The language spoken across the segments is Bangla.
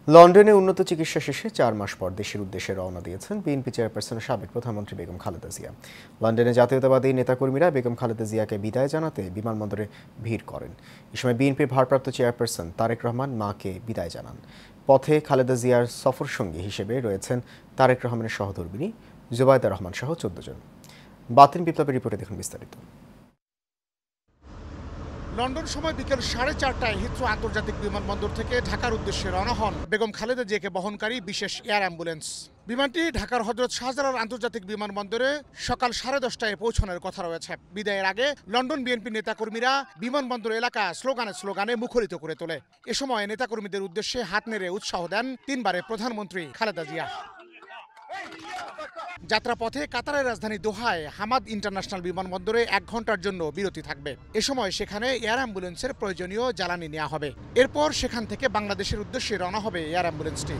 লন্ডনে উন্নত চিকিৎসা শেষে 4 মাস পর দেশের উদ্দেশ্যে রওনা দিয়েছেন বিএনপি চেয়ারপারসন সাবেক প্রধানমন্ত্রী বেগম খালেদা জিয়া। লন্ডনে জাতীয়তাবাদী নেতাকর্মীরা বেগম খালেদা জিয়াকে বিদায় জানাতে বিমানবন্দরে ভিড় করেন। এ সময় বিএনপির ভারপ্রাপ্ত চেয়ারপারসন তারেক রহমান মাকে বিদায় জানান। পথে খালেদা জিয়ার সফর সঙ্গী হিসেবে রয়েছেন তারেক রহমানের সহধর্মিণী জুবাইদা রহমান সহ 14 জন। বাতিন বিপ্লবের রিপোর্টে দেখুন বিস্তারিত। লন্ডন সময় বিকেল 4:30টায় হিথ্রো আন্তর্জাতিক বিমানবন্দর থেকে ঢাকার উদ্দেশ্যে রওনা হন বেগম খালেদা জিয়াকে বহনকারী বিশেষ এয়ার অ্যাম্বুলেন্স। বিমানটি ঢাকার হযরত শাহজালাল আন্তর্জাতিক বিমানবন্দরে সকাল 10:30টায় পৌঁছানোর কথা রয়েছে। বিদায়ের আগে লন্ডন বিএনপি নেতাকর্মীরা বিমানবন্দর এলাকা স্লোগানে মুখরিত করে তোলে। এ সময় নেতাকর্মীদের উদ্দেশ্যে হাত নেড়ে উৎসাহ দেন তিনবারের প্রধানমন্ত্রী খালেদা জিয়া। যাত্রাপথে কাতারের রাজধানী দোহায় হামাদ ইন্টারন্যাশনাল বিমানবন্দরে 1 ঘন্টার জন্য বিরতি থাকবে। এ সময় সেখানে এয়ার অ্যাম্বুলেন্সের প্রয়োজনীয় জ্বালানি নেওয়া হবে। এরপর সেখান থেকে বাংলাদেশের উদ্দেশ্যে রওনা হবে এয়ার অ্যাম্বুলেন্সটি।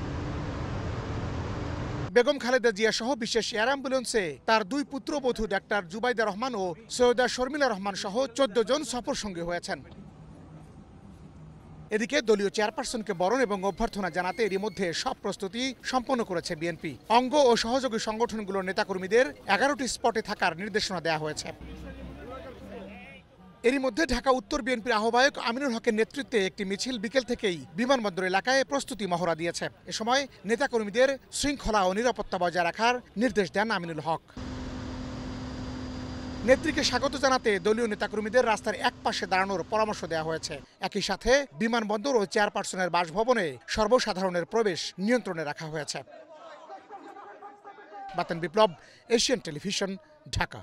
বেগম খালেদা জিয়া সহ বিশেষ এয়ার অ্যাম্বুলেন্সে তার 2 পুত্রবধূ ডাক্তার জুবাইদা রহমান ও সৈয়দা শর্মিলা রহমান সহ 14 জন সফর সঙ্গী হয়েছেন। এদিকে দলীয় চেয়ারপারসনকে বরণ এবং অভ্যর্থনা জানাতে এরই মধ্যে সব প্রস্তুতি সম্পন্ন করেছে বিএনপি। অঙ্গ ও সহযোগী সংগঠনগুলোর নেতাকর্মীদের 11টি স্পটে থাকার নির্দেশনা দেওয়া হয়েছে। এরই মধ্যে ঢাকা উত্তর বিএনপির আহ্বায়ক আমিনুল হকের নেতৃত্বে একটি মিছিল বিকেল থেকেই বিমানবন্দর এলাকায় প্রস্তুতি মহড়া দিয়েছে। এ সময় নেতাকর্মীদের শৃঙ্খলা ও নিরাপত্তা বজায় রাখার নির্দেশ দেন আমিনুল হক। নেত্রীকে স্বাগত জানাতে দলীয় নেতাকর্মীদের রাস্তার এক পাশে দাঁড়ানোর পরামর্শ দেওয়া হয়েছে। একই সাথে বিমানবন্দর ও চেয়ারপারসনের বাসভবনে সর্বসাধারণের প্রবেশ নিয়ন্ত্রণে রাখা হয়েছে। বাতেন বিপ্লব, এশিয়ান টেলিভিশন, ঢাকা।